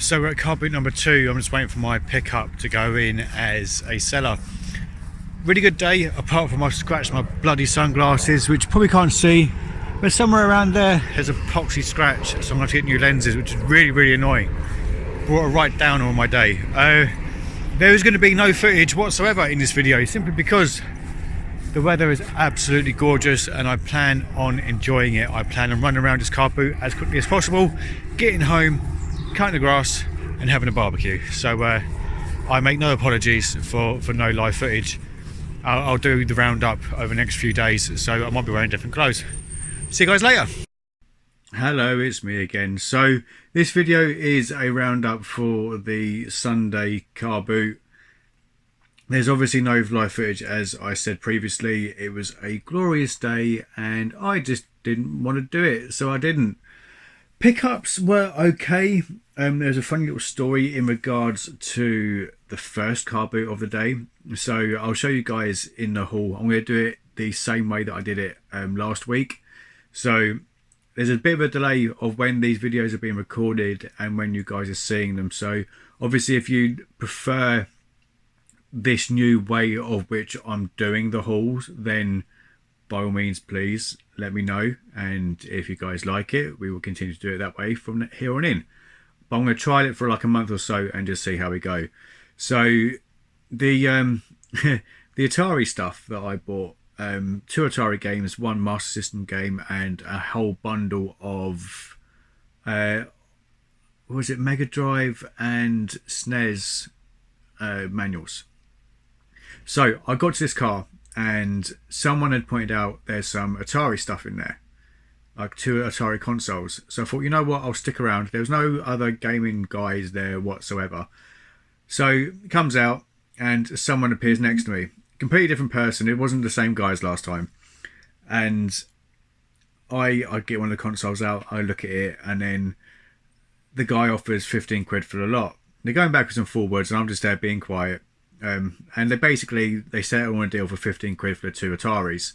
So we're at car boot number 2. I'm just waiting for my pickup to go in as a seller. Really good day, apart from I've scratched my bloody sunglasses, which you probably can't see, but somewhere around there's a epoxy scratch, so I'm going to have to get new lenses, which is really annoying. Brought it right down on my day. There is going to be no footage whatsoever in this video, simply because the weather is absolutely gorgeous and I plan on enjoying it. I plan on running around this car boot as quickly as possible, getting home, cutting the grass and having a barbecue. So I make no apologies for no live footage. I'll do the roundup over the next few days, so I might be wearing different clothes. See you guys later. Hello, it's me again. So this video is a roundup for the Sunday car boot. There's obviously no live footage, as I said previously. It was a glorious day and I just didn't want to do it, so I didn't. Pickups were okay. There's a funny little story in regards to the first car boot of the day. So I'll show you guys in the haul. I'm going to do it the same way that I did it last week. So there's a bit of a delay of when these videos are being recorded and when you guys are seeing them. So obviously if you prefer this new way of which I'm doing the hauls, then by all means please let me know, and if you guys like it we will continue to do it that way from here on in. But I'm going to try it for like a month or so and just see how we go. So the the Atari stuff that I bought, 2 Atari games, 1 Master System game and a whole bundle of what was it, Mega Drive and SNES manuals. So I got to this car and someone had pointed out there's some Atari stuff in there, like 2 Atari consoles. So I thought, you know what, I'll stick around. There was no other gaming guys there whatsoever. So it comes out and someone appears next to me. Completely different person. It wasn't the same guy as last time. And I get one of the consoles out, I look at it, and then the guy offers 15 quid for the lot. They're going backwards and forwards and I'm just there being quiet. And they settle on a deal for 15 quid for the 2 Ataris.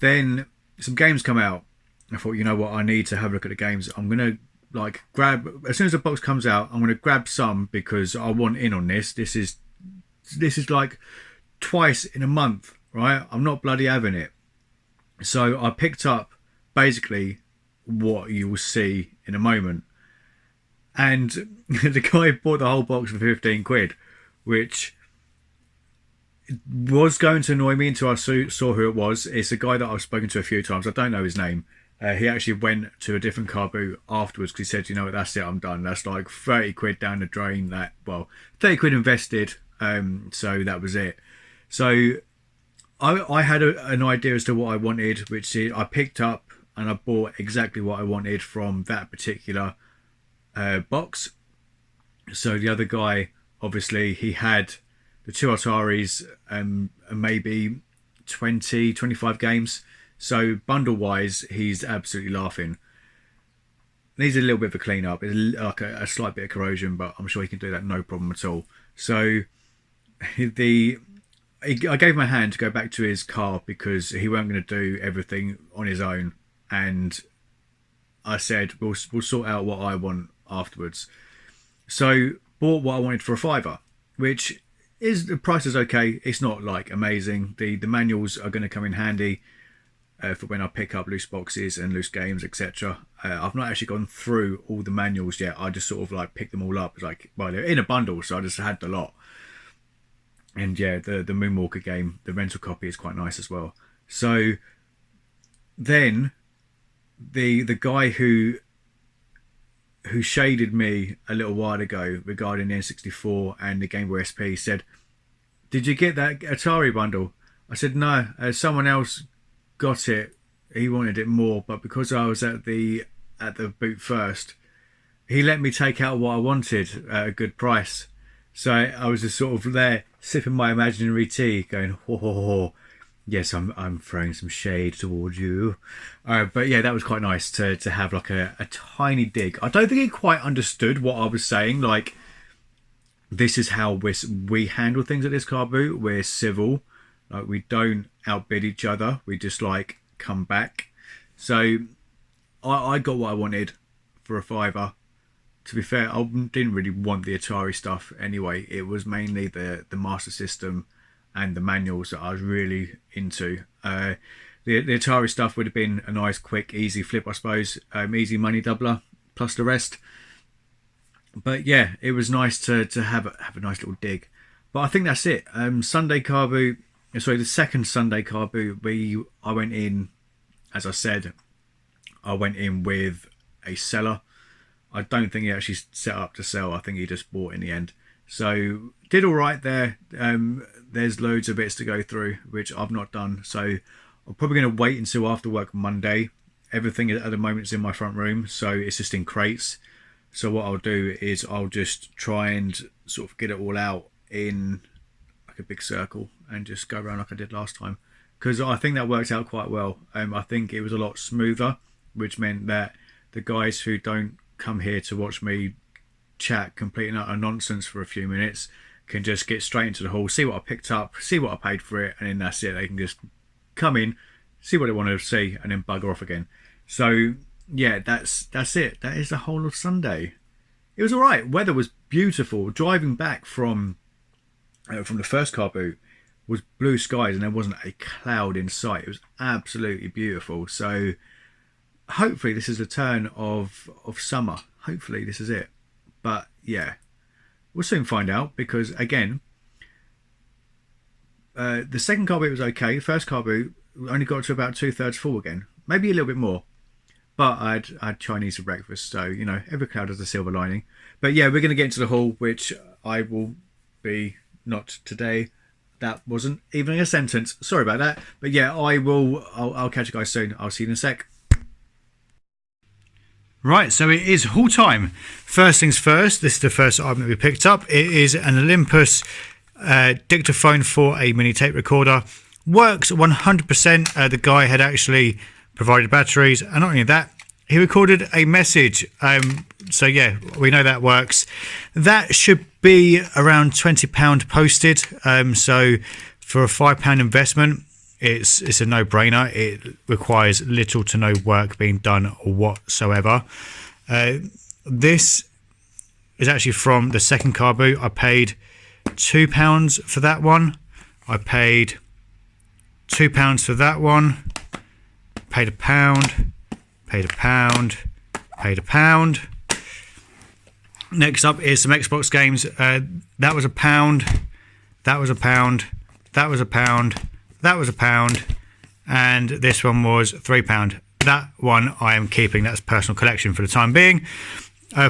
Then some games come out. I thought, you know what, I need to have a look at the games. I'm gonna like grab, as soon as the box comes out, I'm gonna grab some because I want in on this. This is like twice in a month, right? I'm not bloody having it. So I picked up basically what you will see in a moment. And the guy bought the whole box for 15 quid, which was going to annoy me until I saw who it was. It's a guy that I've spoken to a few times. I don't know his name. He actually went to a different car boot afterwards because he said, you know what, that's it, I'm done. That's like 30 quid down the drain. 30 quid invested. So that was it. So I had an idea as to what I wanted, which is I picked up and I bought exactly what I wanted from that particular box. So the other guy, obviously, he had the 2 Ataris and maybe 25 games. So bundle wise, he's absolutely laughing. Needs a little bit of a clean up. It's like a slight bit of corrosion, but I'm sure he can do that no problem at all. So I gave him a hand to go back to his car because he weren't going to do everything on his own. And I said, we'll sort out what I want afterwards. So bought what I wanted for a £5, which is, the price is okay. It's not like amazing. The manuals are going to come in handy for when I pick up loose boxes and loose games, etc. I've not actually gone through all the manuals yet. I just sort of like picked them all up. It's like, well, they're in a bundle, so I just had the lot. And yeah, the Moonwalker game, the rental copy is quite nice as well. So then the guy who shaded me a little while ago regarding the N64 and the Game Boy SP said, did you get that Atari bundle? I said, no, someone else got it. He wanted it more, but because I was at the boot first, he let me take out what I wanted at a good price. So I was just sort of there sipping my imaginary tea going, ho, ho, ho. Yes, I'm throwing some shade towards you. But yeah, that was quite nice to have like a tiny dig. I don't think he quite understood what I was saying. Like, this is how we handle things at this car boot. We're civil. Like, we don't outbid each other. We just like come back. So I got what I wanted for a £5. to be fair, I didn't really want the Atari stuff anyway. It was mainly the Master System and the manuals that I was really into. The Atari stuff would have been a nice, quick, easy flip, I suppose. Easy money doubler, plus the rest. But yeah, it was nice to have a nice little dig. But I think that's it. Sunday car boot. Sorry, the second Sunday car boot. I went in, as I said, I went in with a seller. I don't think he actually set up to sell. I think he just bought in the end. So did all right there. There's loads of bits to go through, which I've not done. So I'm probably going to wait until after work Monday. Everything at the moment is in my front room, so it's just in crates. So what I'll do is I'll just try and sort of get it all out in like a big circle and just go around like I did last time, because I think that worked out quite well. I think it was a lot smoother, which meant that the guys who don't come here to watch me chat completing utter nonsense for a few minutes can just get straight into the hall, see what I picked up, see what I paid for it, and then that's it. They can just come in, see what they want to see, and then bugger off again. So yeah, that's it. That is the whole of Sunday. It was all right. Weather was beautiful. Driving back from the first car boot was blue skies and there wasn't a cloud in sight. It was absolutely beautiful. So hopefully this is the turn of summer. Hopefully this is it. But yeah, we'll soon find out, because again, the second car boot was okay. The first car boot only got to about 2/3 full again, maybe a little bit more. But I had Chinese for breakfast, so, you know, every cloud has a silver lining. But yeah, we're going to get into the haul, which I will be not today. That wasn't even a sentence. Sorry about that. But yeah, I'll catch you guys soon. I'll see you in a sec. Right, so it is haul time. First things first, this is the first item that we picked up. It is an Olympus dictaphone for a mini tape recorder. Works 100%. The guy had actually provided batteries, and not only that, he recorded a message. So yeah, we know that works. That should be around £20 posted. So for a £5 investment, it's a no-brainer. It requires little to no work being done whatsoever. This is actually from the second car boot. I paid £2 for that one. I paid £2 for that one. Paid £1, paid £1, paid £1. Next up is some Xbox games. That was £1, that was £1, that was £1, that was £1, and this one was £3. That one I am keeping. That's personal collection for the time being.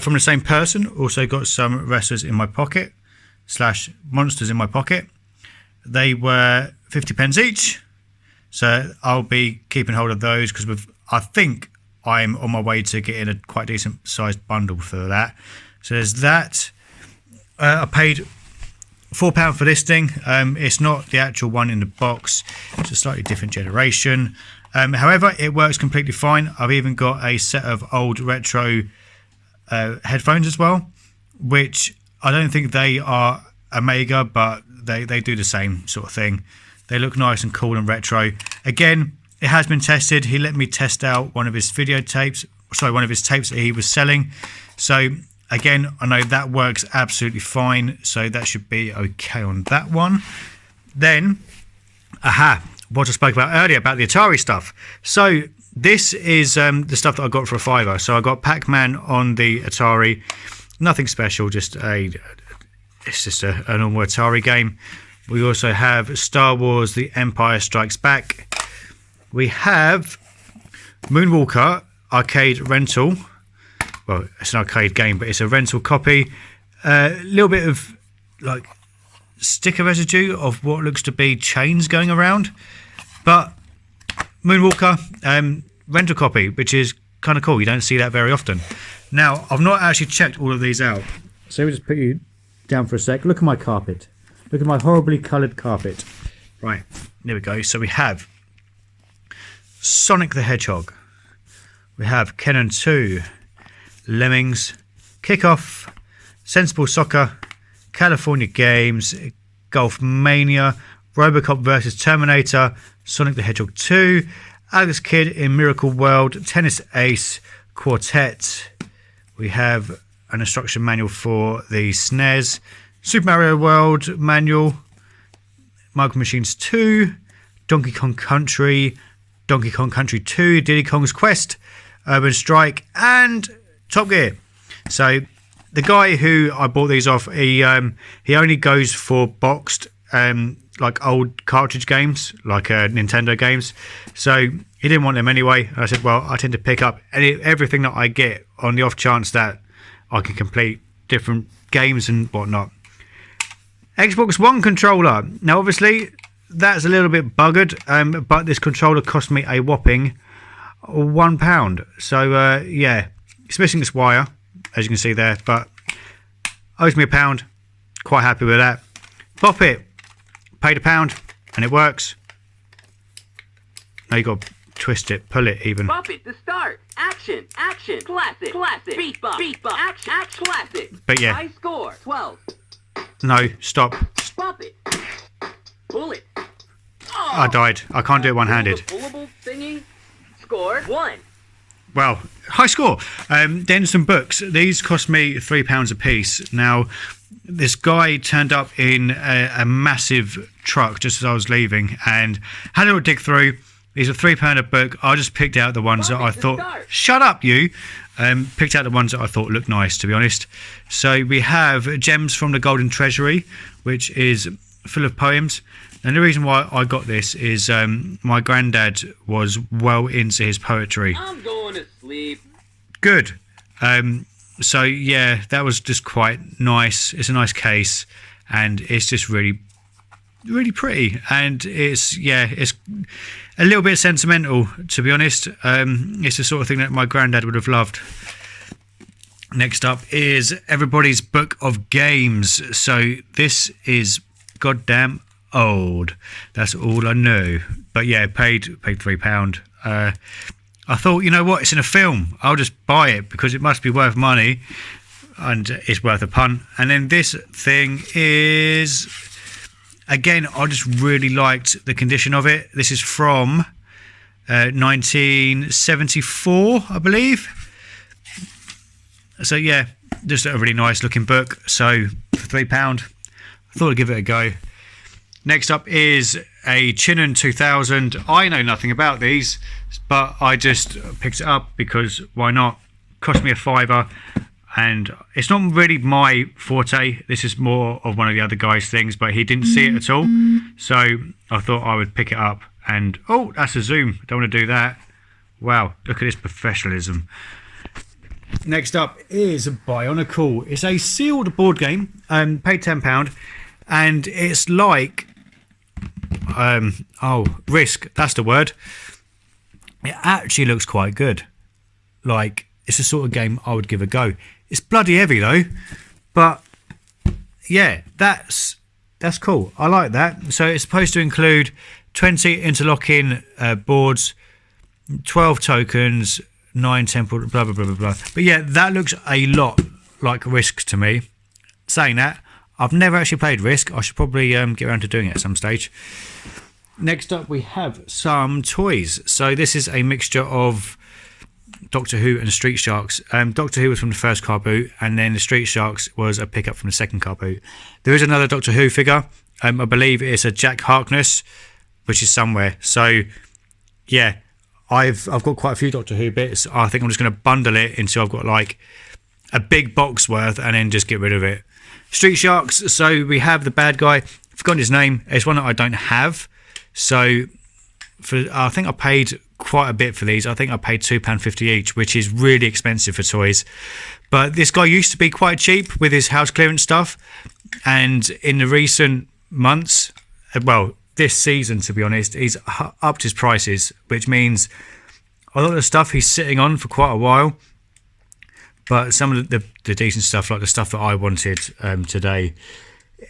From the same person, also got some wrestlers in my pocket / monsters in my pocket. They were 50p each. So I'll be keeping hold of those, because I think I'm on my way to getting a quite decent sized bundle for that. So there's that. I paid £4 for this thing. It's not the actual one in the box. It's a slightly different generation. However, it works completely fine. I've even got a set of old retro headphones as well, which I don't think they are Omega, but they do the same sort of thing. They look nice and cool and retro. Again, it has been tested. He let me test out one of his tapes that he was selling. So again, I know that works absolutely fine. So that should be okay on that one. Then, what I spoke about earlier about the Atari stuff. So this is the stuff that I got for a £5. So I got Pac-Man on the Atari. Nothing special, it's just a normal Atari game. We also have Star Wars The Empire Strikes Back. We have Moonwalker arcade rental. Well, it's an arcade game, but it's a rental copy. A little bit of like sticker residue of what looks to be chains going around. But Moonwalker rental copy, which is kind of cool. You don't see that very often. Now, I've not actually checked all of these out. So we'll just put you down for a sec. Look at my carpet. Look at my horribly coloured carpet. Right, there we go. So we have Sonic the Hedgehog. We have Kennen 2, Lemmings, Kickoff, Sensible Soccer, California Games, Golf Mania, Robocop vs Terminator, Sonic the Hedgehog 2, Alex Kidd in Miracle World, Tennis Ace, Quartet. We have an instruction manual for the SNES, Super Mario World manual, Micro Machines 2, Donkey Kong Country, Donkey Kong Country 2, Diddy Kong's Quest, Urban Strike, and Top Gear. So the guy who I bought these off, he only goes for boxed like old cartridge games, like Nintendo games. So he didn't want them anyway. I said, well, I tend to pick up everything that I get on the off chance that I can complete different games and whatnot. Xbox One controller. Now, obviously, that's a little bit buggered, but this controller cost me a whopping £1. So, yeah, it's missing this wire, as you can see there, but owes me £1. Quite happy with that. Pop it. Paid £1, and it works. Now you got to twist it, pull it even. Pop it to start. Action, action, classic, classic, beat bump, action, action, classic. But yeah. High score, 12. No, stop. Pop it. Pull it. Oh, I died. I can't do it one-handed. Pullable thingy. Score 1. Well, high score. Then some books. These cost me £3 a piece. Now, this guy turned up in a massive truck just as I was leaving and had a little dig through. These are £3 a book. I just picked out the ones that I thought, shut up you, picked out the ones that I thought looked nice, to be honest. So we have Gems from the Golden Treasury, which is full of poems. And the reason why I got this is my granddad was well into his poetry. I'm going to sleep. Good. So yeah, that was just quite nice. It's a nice case, and it's just really pretty, and it's a little bit sentimental, to be honest. It's the sort of thing that my granddad would have loved. Next up is Everybody's Book of Games. So this is goddamn old. That's all I know. But yeah, paid £3. I thought, you know what, it's in a film, I'll just buy it because it must be worth money, and it's worth a punt. And then this thing is, again, I just really liked the condition of it. This is from 1974, I believe. So yeah, just a really nice looking book. So for £3, I thought I'd give it a go. Next up is a Chinon 2000. I know nothing about these, but I just picked it up because why not? Cost me a £5, and it's not really my forte. This is more of one of the other guys' things, but he didn't see it at all, so I thought I would pick it up. And oh, that's a zoom. Don't want to do that. Wow, look at this professionalism. Next up is Bionicle. It's a sealed board game. Paid £10, and it's like Risk. That's the word. It actually looks quite good. Like, it's the sort of game I would give a go. It's bloody heavy though, but yeah, that's cool. I like that. So it's supposed to include 20 interlocking boards, 12 tokens, 9 temple, blah blah blah blah blah. But yeah, that looks a lot like Risk to me. Saying that, I've never actually played Risk. I should probably get around to doing it at some stage. Next up, we have some toys. So this is a mixture of Doctor Who and Street Sharks. Doctor Who was from the first car boot, and then the Street Sharks was a pickup from the second car boot. There is another Doctor Who figure. I believe it's a Jack Harkness, which is somewhere. So yeah, I've got quite a few Doctor Who bits. I think I'm just going to bundle it until I've got like a big box worth, and then just get rid of it. Street Sharks. So we have the bad guy. I've forgotten his name. It's one that I don't have. So I think I paid quite a bit for these. I think I paid £2.50 each, which is really expensive for toys. But this guy used to be quite cheap with his house clearance stuff, and in the recent months, well, this season to be honest, he's upped his prices, which means a lot of the stuff he's sitting on for quite a while. But some of the decent stuff, like the stuff that I wanted today,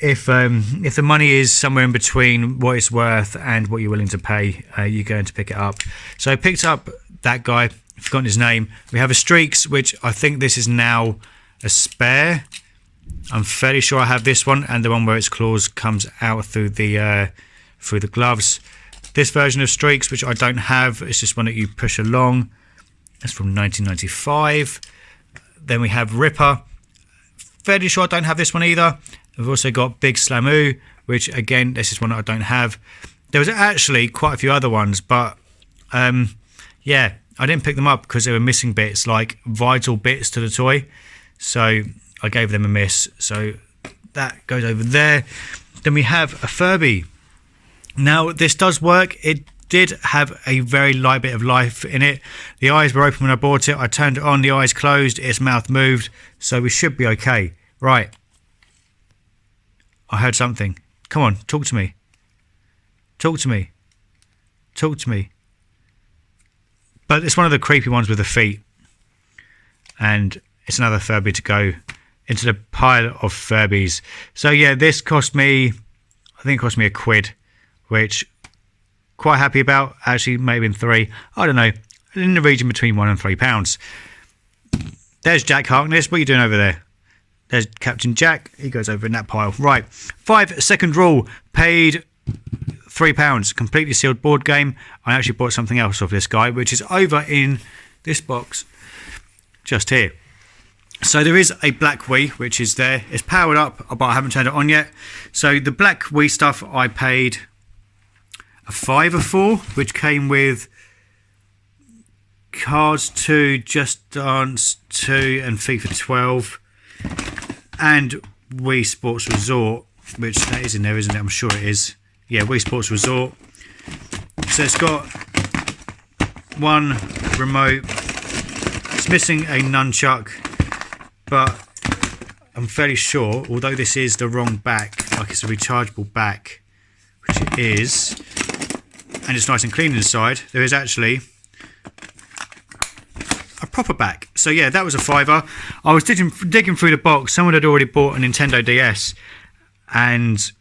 if the money is somewhere in between what it's worth and what you're willing to pay, you're going to pick it up. So I picked up that guy, I've forgotten his name. We have a Streaks, which I think this is now a spare. I'm fairly sure I have this one, and the one where its claws comes out through the gloves. This version of Streaks, which I don't have, it's just one that you push along. That's from 1995. Then we have Ripper, fairly sure I don't have this one either. I've also got Big Slamoo, which again, this is one that I don't have. There was actually quite a few other ones, but yeah, I didn't pick them up because they were missing bits, like vital bits to the toy. So I gave them a miss. So that goes over there. Then we have a Furby. Now this does work. It did have a very light bit of life in it. The eyes were open when I bought it. I turned it on, the eyes closed, its mouth moved. So we should be okay. Right. I heard something. Come on, talk to me. Talk to me. Talk to me. But it's one of the creepy ones with the feet. And it's another Furby to go into the pile of Furbies. So yeah, this cost me, I think it cost me £1, which quite happy about. Actually, maybe in £3. I don't know. In the region between £1 and £3. There's Jack Harkness. What are you doing over there? There's Captain Jack. He goes over in that pile. Right. 5-second rule. Paid £3. Completely sealed board game. I actually bought something else off this guy, which is over in this box just here. So there is a black Wii, which is there. It's powered up, but I haven't turned it on yet. So the black Wii stuff I paid a £5 for, which came with Cars 2, Just Dance 2 and FIFA 12 and Wii Sports Resort, which that is in there, isn't it? I'm sure it is. Yeah, Wii Sports Resort. So it's got one remote. It's missing a nunchuck, but I'm fairly sure, although this is the wrong back, like it's a rechargeable back, which it is, and it's nice and clean inside, there is actually a proper back. So yeah, that was a £5. I was digging through the box. Someone had already bought a Nintendo DS, and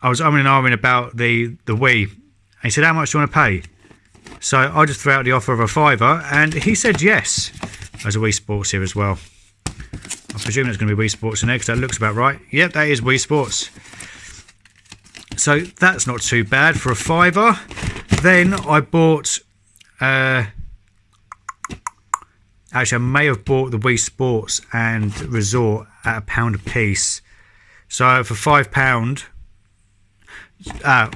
I was umming and ahhing about the Wii. And he said, how much do you want to pay? So I just threw out the offer of a £5, and he said yes. There's a Wii Sports here as well. I presume it's going to be Wii Sports in there because that looks about right. Yep, that is Wii Sports. So that's not too bad for a £5. Then I bought... actually, I may have bought the Wii Sports and Resort at £1 a piece. So for £5...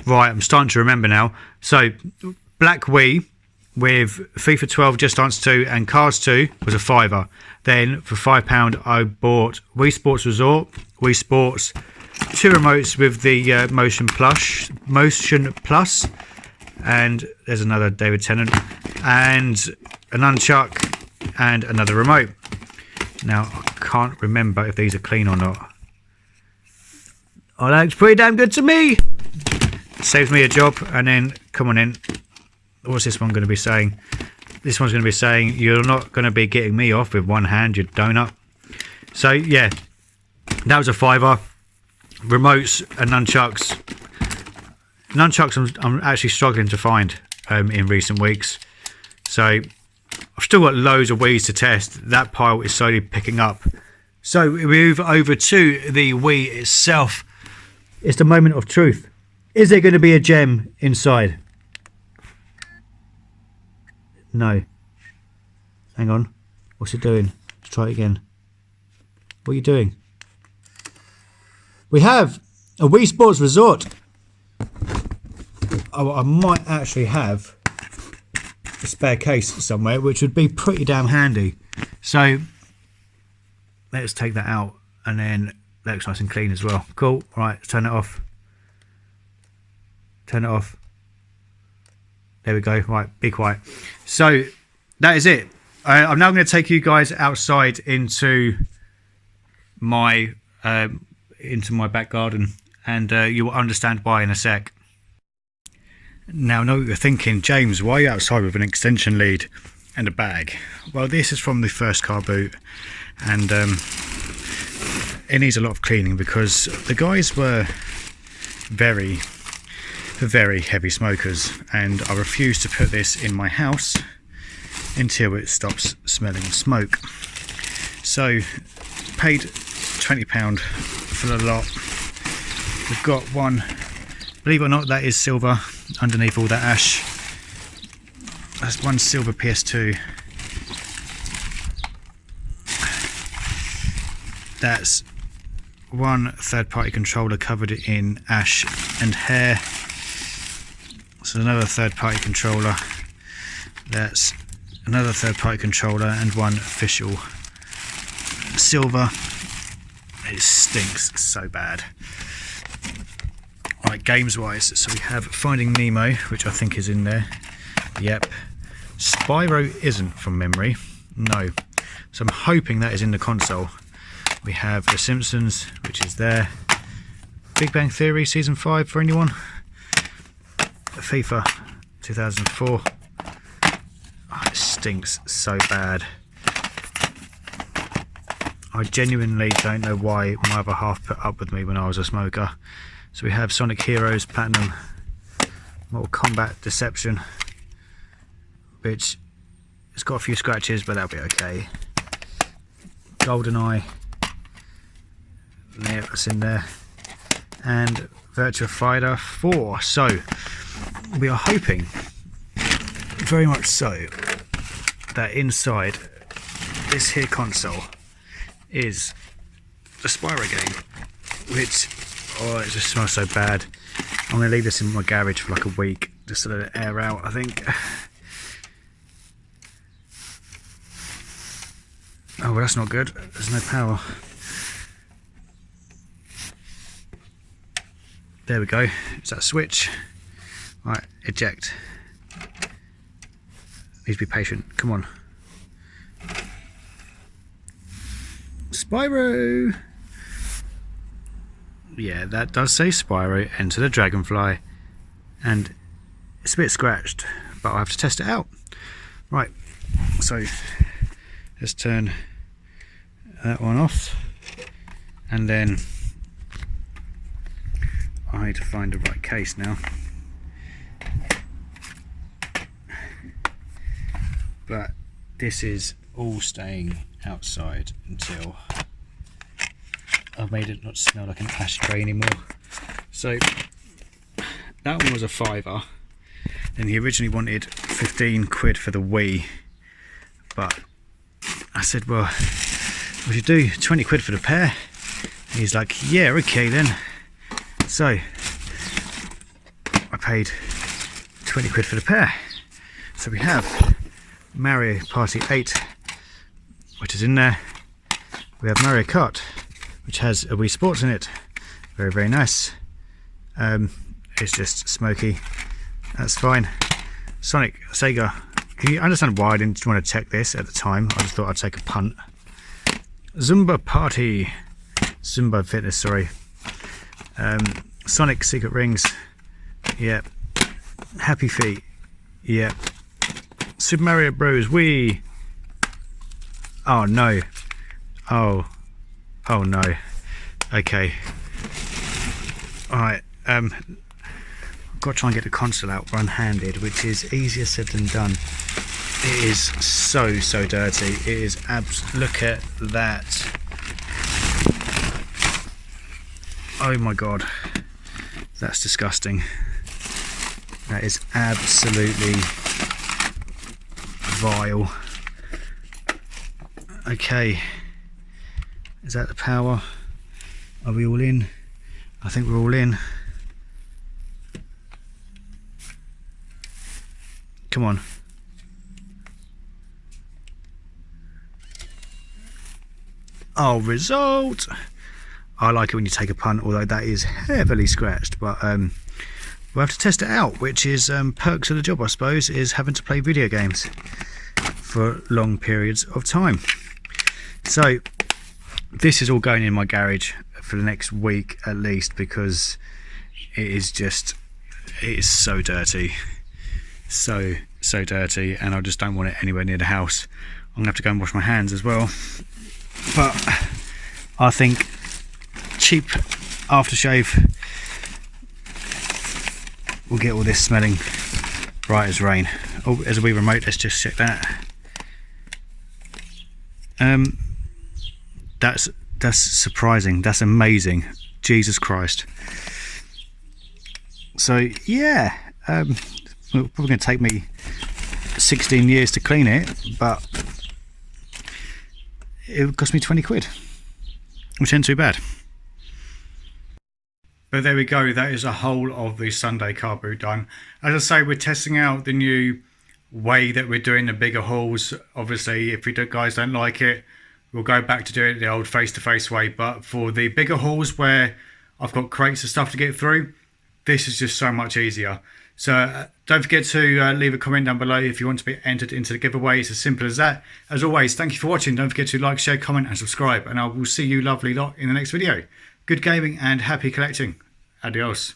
right, I'm starting to remember now. So black Wii with FIFA 12, Just Dance 2 and Cars 2 was a £5. Then for £5 I bought Wii Sports Resort, Wii Sports, 2 remotes with the Motion Plus, and there's another David Tennant, and a nunchuck and another remote. Now I can't remember if these are clean or not. Oh, that looks pretty damn good to me. Saves me a job. And then come on in. What's this one going to be saying? This one's going to be saying you're not going to be getting me off with one hand, you donut. So yeah, that was a £5. Remotes and nunchucks. Nunchucks I'm actually struggling to find in recent weeks. So I've still got loads of Wiis to test. That pile is slowly picking up. So we move over to the Wii itself. It's the moment of truth. Is there going to be a gem inside? No. Hang on. What's it doing? Let's try it again. What are you doing? We have a Wii Sports Resort. Oh, I might actually have a spare case somewhere, which would be pretty damn handy. So let's take that out, and then that looks nice and clean as well. Cool. Right, let's turn it off. Turn it off. There we go. Right, be quiet. So that is it. I'm now going to take you guys outside into my back garden, and you will understand why in a sec. Now I know what you're thinking, James, why are you outside with an extension lead and a bag? Well, this is from the first car boot, and it needs a lot of cleaning because the guys were very heavy smokers, and I refuse to put this in my house until it stops smelling smoke. So paid £20 for the lot. We've got one, believe it or not, that is silver underneath all that ash. That's one silver PS2. That's one third-party controller covered in ash and hair. So another third-party controller. That's another third-party controller and one official silver. It stinks so bad. Right, games-wise, so we have Finding Nemo, which I think is in there. Yep. Spyro isn't from memory. No. So I'm hoping that is in the console. We have The Simpsons, which is there. Big Bang Theory Season 5 for anyone. FIFA 2004. Oh, it stinks so bad. I genuinely don't know why my other half put up with me when I was a smoker. So we have Sonic Heroes Platinum, Mortal Kombat Deception, which it's got a few scratches, but that'll be okay. GoldenEye, yeah, that's in there, and Virtua Fighter 4. So we are hoping, very much so, that inside this here console is the Spyro game, which, oh, it just smells so bad. I'm going to leave this in my garage for like a week just to let it air out, I think. Oh, well, that's not good. There's no power. There we go. Is that a switch? Right, eject. Needs to be patient. Come on. Spyro! Yeah, that does say Spyro. Enter the Dragonfly. And it's a bit scratched, but I'll have to test it out. Right, so let's turn that one off, and then I need to find the right case now. But this is all staying outside until I've made it not smell like an ashtray anymore. So that one was a £5, and he originally wanted 15 quid for the Wii, but I said, well, we should do 20 quid for the pair. And he's like, yeah, okay then. So I paid 20 quid for the pair. So we have Mario Party 8, which is in there. We have Mario Kart, which has a Wii Sports in it. Very, very nice. It's just smoky. That's fine. Sonic, Sega. Can you understand why I didn't want to check this at the time? I just thought I'd take a punt. Zumba Party. Zumba Fitness, sorry. Sonic Secret Rings. Yep. Happy Feet. Yep. Super Mario Bros. Wii. Oh no. Oh no. Okay. Alright. I've got to try and get the console out one-handed, which is easier said than done. It is so dirty. It is look at that. Oh my god. That's disgusting. That is absolutely vile. Okay. Is that the power? Are we all in? I think we're all in. Come on. Oh, result! I like it when you take a punt, although that is heavily scratched, but we'll have to test it out, which is perks of the job, I suppose, is having to play video games for long periods of time. So this is all going in my garage for the next week at least, because it is so dirty, so dirty, and I just don't want it anywhere near the house. I'm gonna have to go and wash my hands as well, but I think cheap aftershave will get all this smelling bright as rain. Oh, there's a Wii remote. Let's just check that. That's surprising. That's amazing. Jesus Christ. So yeah, it's probably going to take me 16 years to clean it, but it would cost me 20 quid, which ain't too bad. But there we go, that is a whole of the Sunday car boot done. As I say, we're testing out the new way that we're doing the bigger hauls. Obviously, if guys don't like it, we'll go back to doing it the old face-to-face way. But for the bigger hauls where I've got crates of stuff to get through, this is just so much easier. So don't forget to leave a comment down below if you want to be entered into the giveaway. It's as simple as that. As always, thank you for watching. Don't forget to like, share, comment and subscribe, and I will see you lovely lot in the next video. Good gaming and happy collecting. Adios.